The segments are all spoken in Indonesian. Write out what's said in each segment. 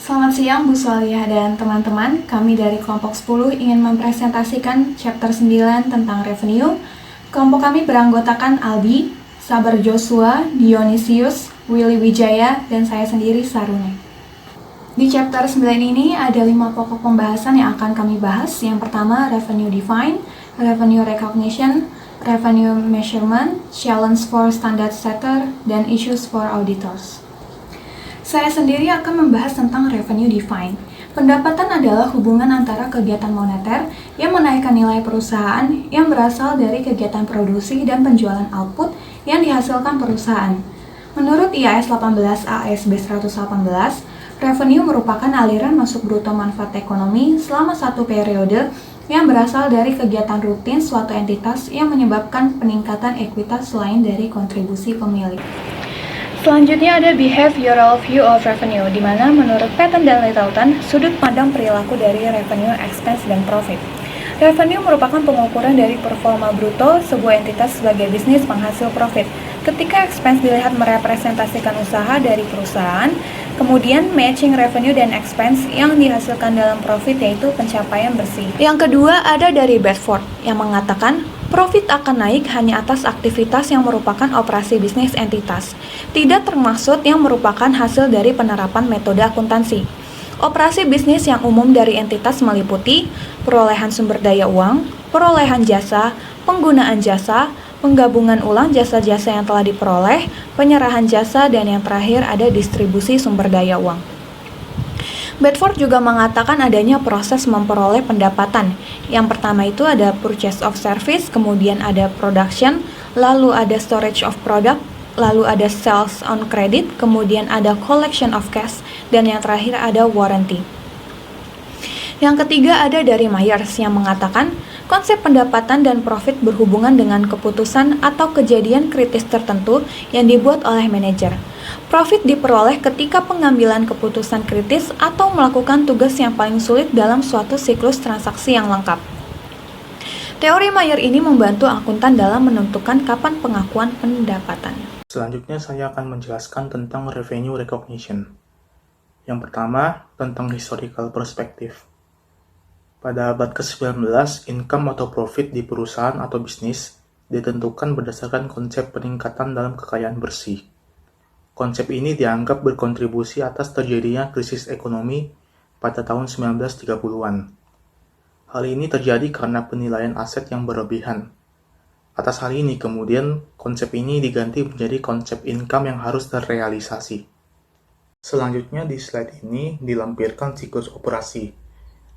Selamat siang Bu Sualiyah dan teman-teman. Kami dari kelompok 10 ingin mempresentasikan chapter 9 tentang revenue. Kelompok kami beranggotakan Albi, Sabar Joshua, Dionysius, Willy Wijaya, dan saya sendiri Sarune. Di chapter 9 ini ada 5 pokok pembahasan yang akan kami bahas. Yang pertama, revenue define, revenue recognition, revenue measurement, challenge for standard setter, dan issues for auditors. Saya sendiri akan membahas tentang revenue define. Pendapatan adalah hubungan antara kegiatan moneter yang menaikkan nilai perusahaan yang berasal dari kegiatan produksi dan penjualan output yang dihasilkan perusahaan. Menurut IAS 18 ASB 118, revenue merupakan aliran masuk bruto manfaat ekonomi selama satu periode yang berasal dari kegiatan rutin suatu entitas yang menyebabkan peningkatan ekuitas selain dari kontribusi pemilik. Selanjutnya ada behavioral view of revenue, di mana menurut Patton dan Littleton, sudut pandang perilaku dari revenue, expense, dan profit. Revenue merupakan pengukuran dari performa bruto sebuah entitas sebagai bisnis penghasil profit. Ketika expense dilihat merepresentasikan usaha dari perusahaan, kemudian matching revenue dan expense yang dihasilkan dalam profit yaitu pencapaian bersih. Yang kedua ada dari Bedford yang mengatakan profit akan naik hanya atas aktivitas yang merupakan operasi bisnis entitas, tidak termaksud yang merupakan hasil dari penerapan metode akuntansi. Operasi bisnis yang umum dari entitas meliputi perolehan sumber daya uang, perolehan jasa, penggunaan jasa, penggabungan ulang jasa-jasa yang telah diperoleh, penyerahan jasa, dan yang terakhir ada distribusi sumber daya uang. Bedford juga mengatakan adanya proses memperoleh pendapatan. Yang pertama itu ada purchase of service, kemudian ada production, lalu ada storage of product, lalu ada sales on credit, kemudian ada collection of cash, dan yang terakhir ada warranty. Yang ketiga ada dari Myers yang mengatakan konsep pendapatan dan profit berhubungan dengan keputusan atau kejadian kritis tertentu yang dibuat oleh manajer. Profit diperoleh ketika pengambilan keputusan kritis atau melakukan tugas yang paling sulit dalam suatu siklus transaksi yang lengkap. Teori Mayer ini membantu akuntan dalam menentukan kapan pengakuan pendapatan. Selanjutnya saya akan menjelaskan tentang revenue recognition. Yang pertama, tentang historical perspective. Pada abad ke-19, income atau profit di perusahaan atau bisnis ditentukan berdasarkan konsep peningkatan dalam kekayaan bersih. Konsep ini dianggap berkontribusi atas terjadinya krisis ekonomi pada tahun 1930-an. Hal ini terjadi karena penilaian aset yang berlebihan. Atas hal ini kemudian konsep ini diganti menjadi konsep income yang harus terrealisasi. Selanjutnya di slide ini dilampirkan siklus operasi,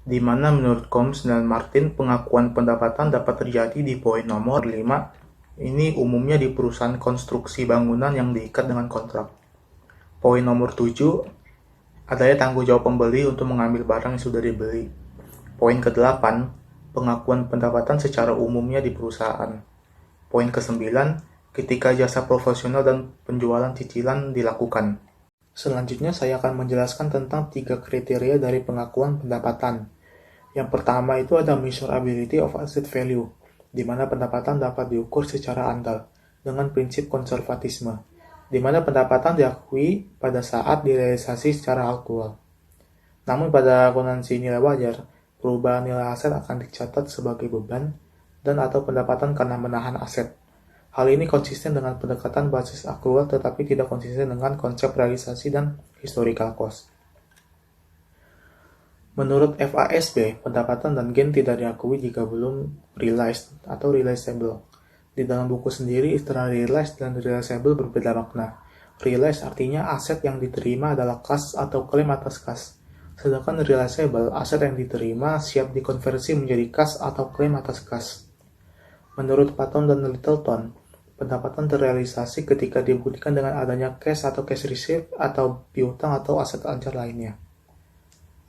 di mana menurut Combs dan Martin pengakuan pendapatan dapat terjadi di poin nomor 5. Ini umumnya di perusahaan konstruksi bangunan yang diikat dengan kontrak. Poin nomor 7, adanya tanggung jawab pembeli untuk mengambil barang yang sudah dibeli. Poin ke-8, pengakuan pendapatan secara umumnya di perusahaan. Poin ke-9, ketika jasa profesional dan penjualan cicilan dilakukan. Selanjutnya saya akan menjelaskan tentang 3 kriteria dari pengakuan pendapatan. Yang pertama itu ada measurability of asset value, di mana pendapatan dapat diukur secara andal dengan prinsip konservatisme, di mana pendapatan diakui pada saat direalisasi secara aktual. Namun pada akuntansi nilai wajar, perubahan nilai aset akan dicatat sebagai beban dan atau pendapatan karena menahan aset. Hal ini konsisten dengan pendekatan basis akrual tetapi tidak konsisten dengan konsep realisasi dan historical cost. Menurut FASB, pendapatan dan gain tidak diakui jika belum realized atau realizable. Di dalam buku sendiri, istilah realized dan realizable berbeda makna. Realized artinya aset yang diterima adalah kas atau klaim atas kas. Sedangkan realizable, aset yang diterima siap dikonversi menjadi kas atau klaim atas kas. Menurut Patton dan Littleton, pendapatan terrealisasi ketika dibuktikan dengan adanya cash atau cash receipt atau piutang atau aset ancar lainnya.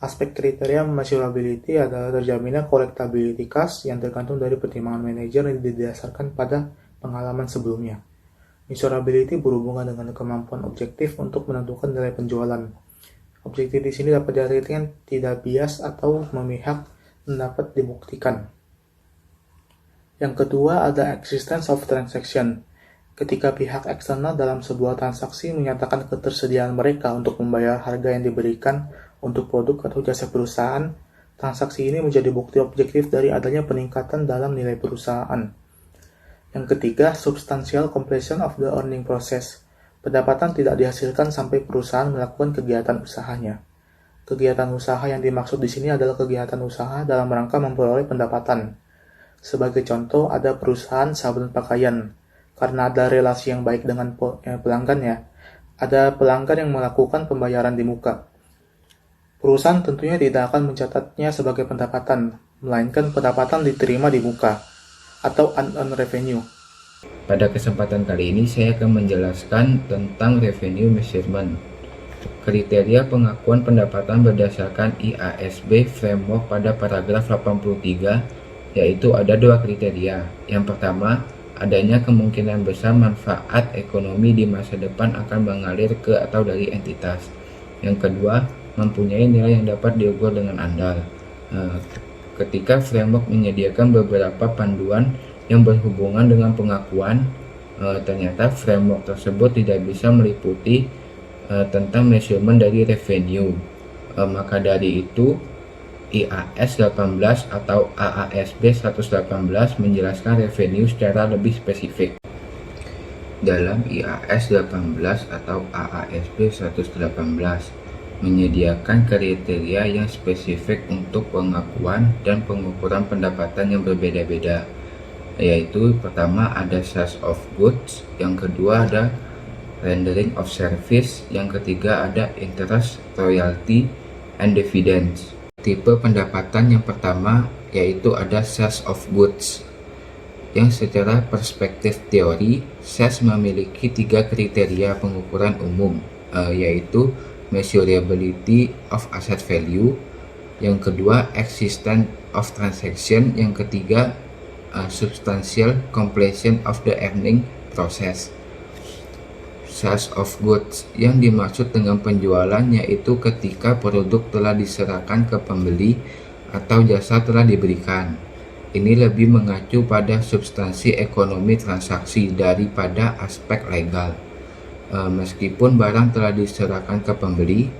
Aspek kriteria measurability adalah terjaminnya collectability cash yang tergantung dari pertimbangan manajer yang didasarkan pada pengalaman sebelumnya. Measurability berhubungan dengan kemampuan objektif untuk menentukan nilai penjualan. Objektif di sini dapat diartikan tidak bias atau memihak dan dapat dibuktikan. Yang kedua ada existence of transaction. Ketika pihak eksternal dalam sebuah transaksi menyatakan ketersediaan mereka untuk membayar harga yang diberikan Untuk produk atau jasa perusahaan, transaksi ini menjadi bukti objektif dari adanya peningkatan dalam nilai perusahaan. Yang ketiga, substantial completion of the earning process. Pendapatan tidak dihasilkan sampai perusahaan melakukan kegiatan usahanya. Kegiatan usaha yang dimaksud di sini adalah kegiatan usaha dalam rangka memperoleh pendapatan. Sebagai contoh, ada perusahaan sabun pakaian. Karena ada relasi yang baik dengan pelanggannya, ada pelanggan yang melakukan pembayaran di muka. Perusahaan tentunya tidak akan mencatatnya sebagai pendapatan, melainkan pendapatan diterima di muka, atau unearned revenue. Pada kesempatan kali ini saya akan menjelaskan tentang revenue measurement. Kriteria pengakuan pendapatan berdasarkan IASB Framework pada paragraf 83, yaitu ada dua kriteria. Yang pertama, adanya kemungkinan besar manfaat ekonomi di masa depan akan mengalir ke atau dari entitas. Yang kedua, mempunyai nilai yang dapat diukur dengan andal. Ketika framework menyediakan beberapa panduan yang berhubungan dengan pengakuan, ternyata framework tersebut tidak bisa meliputi tentang measurement dari revenue. Maka dari itu, IAS 18 atau AASB 118 menjelaskan revenue secara lebih spesifik. Dalam IAS 18 atau AASB 118 menyediakan kriteria yang spesifik untuk pengakuan dan pengukuran pendapatan yang berbeda-beda, yaitu pertama ada sales of goods, yang kedua ada rendering of service, yang ketiga ada interest, royalty, and dividends. Tipe pendapatan yang pertama yaitu ada sales of goods, yang secara perspektif teori, sales memiliki tiga kriteria pengukuran umum, yaitu measurability of asset value, yang kedua existence of transaction, yang ketiga substantial completion of the earning process. Sales of goods yang dimaksud dengan penjualan yaitu ketika produk telah diserahkan ke pembeli atau jasa telah diberikan. Ini lebih mengacu pada substansi ekonomi transaksi daripada aspek legal. Meskipun barang telah diserahkan ke pembeli,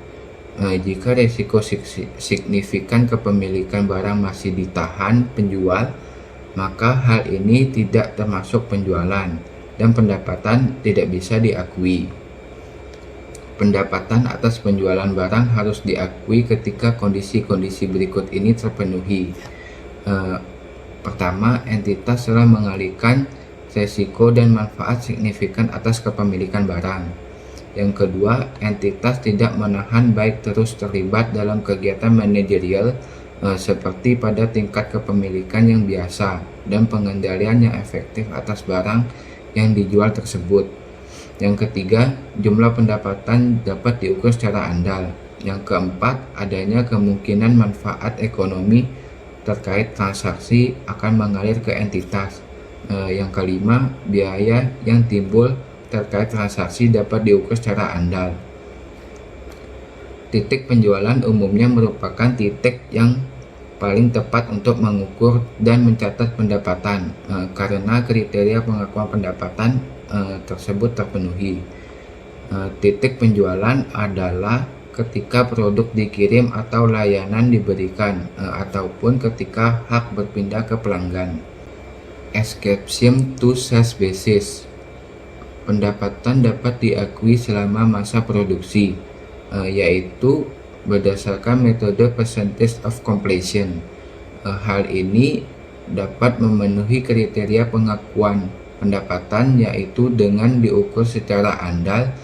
jika risiko signifikan kepemilikan barang masih ditahan penjual, maka hal ini tidak termasuk penjualan dan pendapatan tidak bisa diakui. Pendapatan atas penjualan barang harus diakui ketika kondisi-kondisi berikut ini terpenuhi. Pertama, entitas telah mengalihkan risiko dan manfaat signifikan atas kepemilikan barang. Yang kedua, entitas tidak menahan baik terus terlibat dalam kegiatan manajerial seperti pada tingkat kepemilikan yang biasa dan pengendalian yang efektif atas barang yang dijual tersebut. Yang ketiga, jumlah pendapatan dapat diukur secara andal. Yang keempat, adanya kemungkinan manfaat ekonomi terkait transaksi akan mengalir ke entitas. Yang kelima, biaya yang timbul terkait transaksi dapat diukur secara andal. Titik penjualan umumnya merupakan titik yang paling tepat untuk mengukur dan mencatat pendapatan karena kriteria pengakuan pendapatan tersebut terpenuhi. Titik penjualan adalah ketika produk dikirim atau layanan diberikan ataupun ketika hak berpindah ke pelanggan. Ascription to sales basis. Pendapatan dapat diakui selama masa produksi, yaitu berdasarkan metode percentage of completion. Hal ini dapat memenuhi kriteria pengakuan pendapatan, yaitu dengan diukur secara andal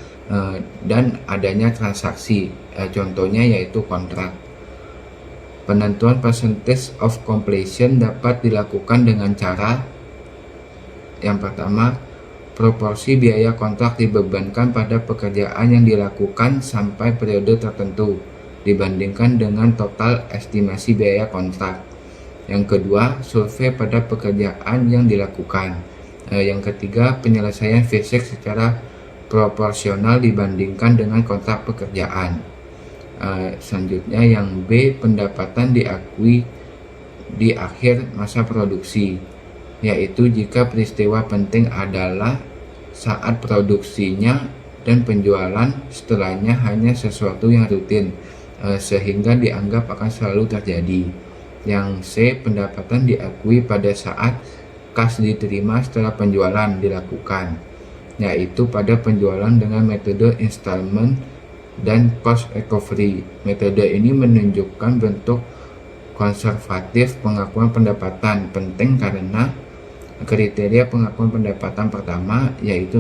dan adanya transaksi, contohnya yaitu kontrak. Penentuan percentage of completion dapat dilakukan dengan cara yang pertama, proporsi biaya kontrak dibebankan pada pekerjaan yang dilakukan sampai periode tertentu dibandingkan dengan total estimasi biaya kontrak. Yang kedua, survei pada pekerjaan yang dilakukan. Yang ketiga, penyelesaian fisik secara proporsional dibandingkan dengan kontrak pekerjaan. Selanjutnya yang B, pendapatan diakui di akhir masa produksi, yaitu jika peristiwa penting adalah saat produksinya dan penjualan setelahnya hanya sesuatu yang rutin, sehingga dianggap akan selalu terjadi. Yang C, pendapatan diakui pada saat kas diterima setelah penjualan dilakukan, yaitu pada penjualan dengan metode installment dan cost recovery. Metode ini menunjukkan bentuk konservatif pengakuan pendapatan, penting karena kriteria pengakuan pendapatan pertama yaitu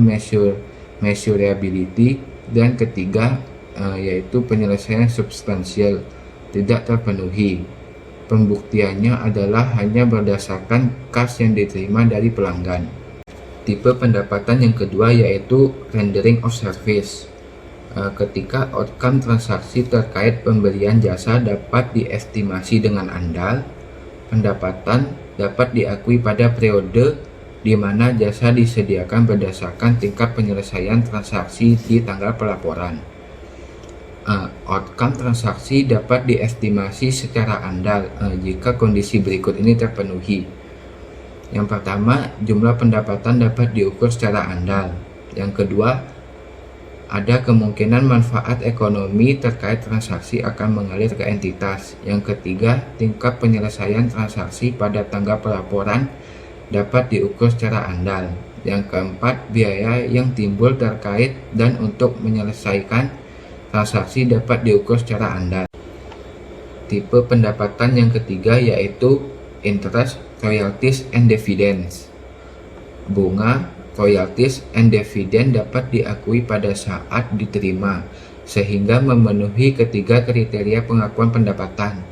measurability, dan ketiga yaitu penyelesaian substansial tidak terpenuhi. Pembuktiannya adalah hanya berdasarkan kas yang diterima dari pelanggan. Tipe pendapatan yang kedua yaitu rendering of service. Ketika outcome transaksi terkait pemberian jasa dapat diestimasi dengan andal, pendapatan dapat diakui pada periode di mana jasa disediakan berdasarkan tingkat penyelesaian transaksi di tanggal pelaporan. Outcome transaksi dapat diestimasi secara andal jika kondisi berikut ini terpenuhi. Yang pertama, jumlah pendapatan dapat diukur secara andal. Yang kedua, ada kemungkinan manfaat ekonomi terkait transaksi akan mengalir ke entitas. Yang ketiga, tingkat penyelesaian transaksi pada tanggal pelaporan dapat diukur secara andal. Yang keempat, biaya yang timbul terkait dan untuk menyelesaikan transaksi dapat diukur secara andal. Tipe pendapatan yang ketiga yaitu interest, royalties, and dividends. Bunga, royalties, and dividend dapat diakui pada saat diterima, sehingga memenuhi ketiga kriteria pengakuan pendapatan.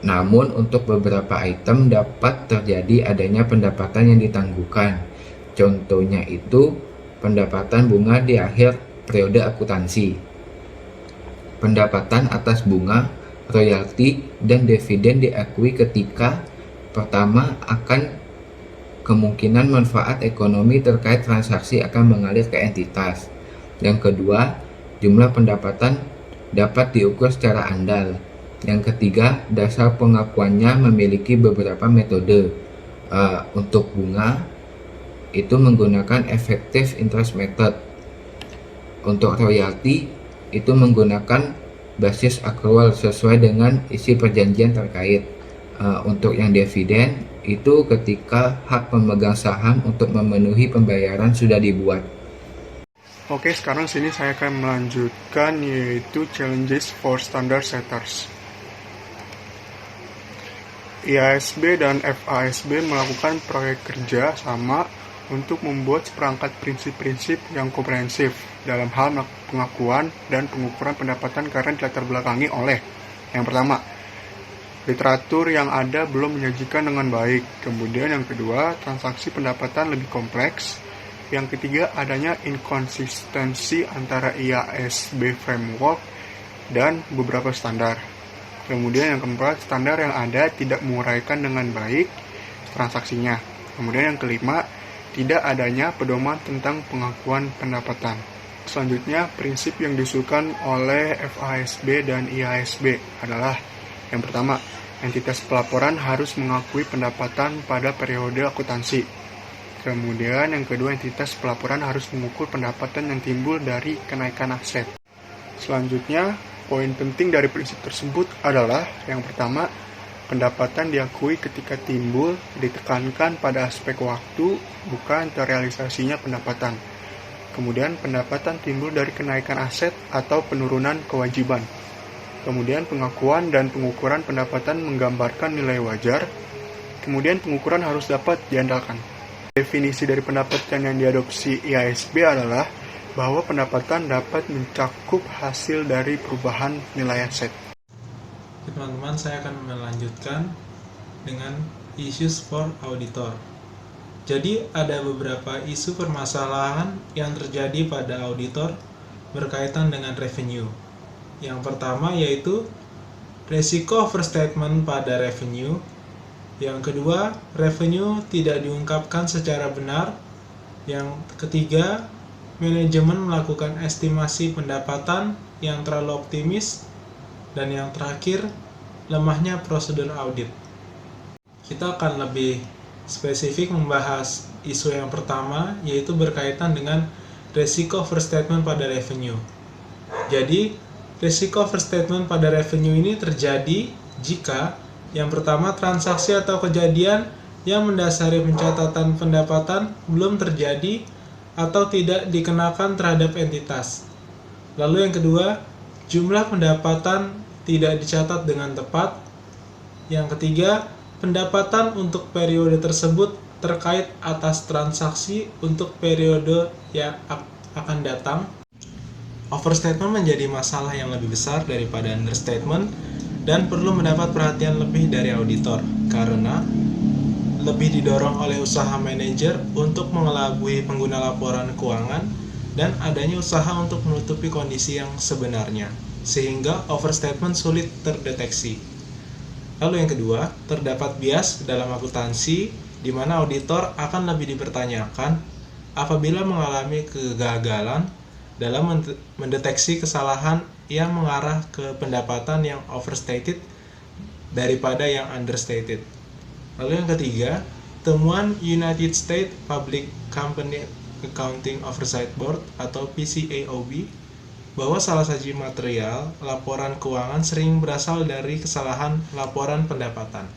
Namun untuk beberapa item dapat terjadi adanya pendapatan yang ditangguhkan. Contohnya itu pendapatan bunga di akhir periode akuntansi. Pendapatan atas bunga, royalti, dan dividen diakui ketika pertama akan kemungkinan manfaat ekonomi terkait transaksi akan mengalir ke entitas. Yang kedua, jumlah pendapatan dapat diukur secara andal. Yang ketiga, dasar pengakuannya memiliki beberapa metode. Untuk bunga, itu menggunakan effective interest method. Untuk royalti, itu menggunakan basis accrual sesuai dengan isi perjanjian terkait. Untuk yang dividen, itu ketika hak pemegang saham untuk memenuhi pembayaran sudah dibuat. Oke, sekarang sini saya akan melanjutkan yaitu challenges for standard setters. IASB dan FASB melakukan proyek kerja sama untuk membuat seperangkat prinsip-prinsip yang komprehensif dalam hal pengakuan dan pengukuran pendapatan karena dilatar belakangi oleh yang pertama, literatur yang ada belum menyajikan dengan baik. Kemudian yang kedua, transaksi pendapatan lebih kompleks. Yang ketiga, adanya inkonsistensi antara IASB framework dan beberapa standar. Kemudian yang keempat, standar yang ada tidak menguraikan dengan baik transaksinya. Kemudian yang kelima, tidak adanya pedoman tentang pengakuan pendapatan. Selanjutnya, prinsip yang diusulkan oleh FASB dan IASB adalah yang pertama, entitas pelaporan harus mengakui pendapatan pada periode akuntansi. Kemudian yang kedua, entitas pelaporan harus mengukur pendapatan yang timbul dari kenaikan aset. Selanjutnya, poin penting dari prinsip tersebut adalah yang pertama, pendapatan diakui ketika timbul, ditekankan pada aspek waktu, bukan terrealisasinya pendapatan. Kemudian pendapatan timbul dari kenaikan aset atau penurunan kewajiban. Kemudian pengakuan dan pengukuran pendapatan menggambarkan nilai wajar. Kemudian pengukuran harus dapat diandalkan. Definisi dari pendapatan yang diadopsi IASB adalah bahwa pendapatan dapat mencakup hasil dari perubahan nilai aset. Teman-teman, saya akan melanjutkan dengan issues for auditor. Jadi ada beberapa isu permasalahan yang terjadi pada auditor berkaitan dengan revenue. Yang pertama yaitu resiko overstatement pada revenue. Yang kedua, revenue tidak diungkapkan secara benar. Yang ketiga, manajemen melakukan estimasi pendapatan yang terlalu optimis. Dan yang terakhir, lemahnya prosedur audit. Kita akan lebih spesifik membahas isu yang pertama, yaitu berkaitan dengan resiko overstatement pada revenue. Jadi, risiko overstatement pada revenue ini terjadi jika yang pertama, transaksi atau kejadian yang mendasari pencatatan pendapatan belum terjadi atau tidak dikenakan terhadap entitas. Lalu yang kedua, jumlah pendapatan tidak dicatat dengan tepat. Yang ketiga, pendapatan untuk periode tersebut terkait atas transaksi untuk periode yang akan datang. Overstatement menjadi masalah yang lebih besar daripada understatement dan perlu mendapat perhatian lebih dari auditor karena lebih didorong oleh usaha manajer untuk mengelabui pengguna laporan keuangan dan adanya usaha untuk menutupi kondisi yang sebenarnya, sehingga overstatement sulit terdeteksi. Lalu yang kedua, terdapat bias dalam akuntansi di mana auditor akan lebih dipertanyakan apabila mengalami kegagalan dalam mendeteksi kesalahan yang mengarah ke pendapatan yang overstated daripada yang understated. Lalu yang ketiga, temuan United States Public Company Accounting Oversight Board atau PCAOB bahwa salah satu material laporan keuangan sering berasal dari kesalahan laporan pendapatan.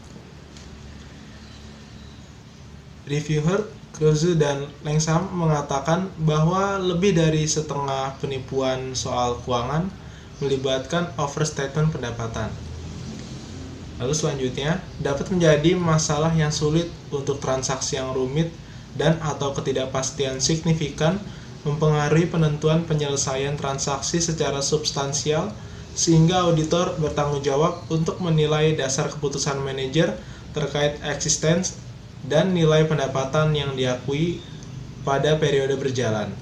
Reviewer Kruse dan Lengsam mengatakan bahwa lebih dari setengah penipuan soal keuangan melibatkan overstatement pendapatan. Lalu selanjutnya, dapat menjadi masalah yang sulit untuk transaksi yang rumit dan atau ketidakpastian signifikan mempengaruhi penentuan penyelesaian transaksi secara substansial sehingga auditor bertanggung jawab untuk menilai dasar keputusan manajer terkait eksistensi dan nilai pendapatan yang diakui pada periode berjalan.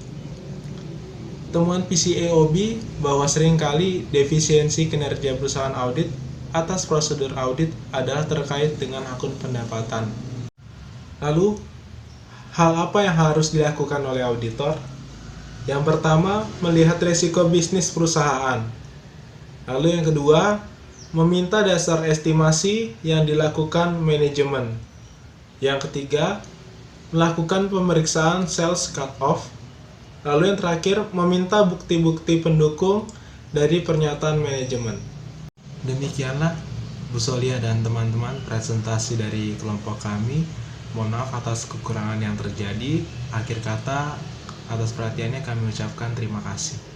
Temuan PCAOB bahwa seringkali defisiensi kinerja perusahaan audit atas prosedur audit adalah terkait dengan akun pendapatan. Lalu, hal apa yang harus dilakukan oleh auditor? Yang pertama, melihat risiko bisnis perusahaan. Lalu yang kedua, meminta dasar estimasi yang dilakukan manajemen. Yang ketiga, melakukan pemeriksaan sales cut-off. Lalu yang terakhir, meminta bukti-bukti pendukung dari pernyataan manajemen. Demikianlah Bu Solia dan teman-teman presentasi dari kelompok kami. Mohon maaf atas kekurangan yang terjadi. Akhir kata, atas perhatiannya kami ucapkan terima kasih.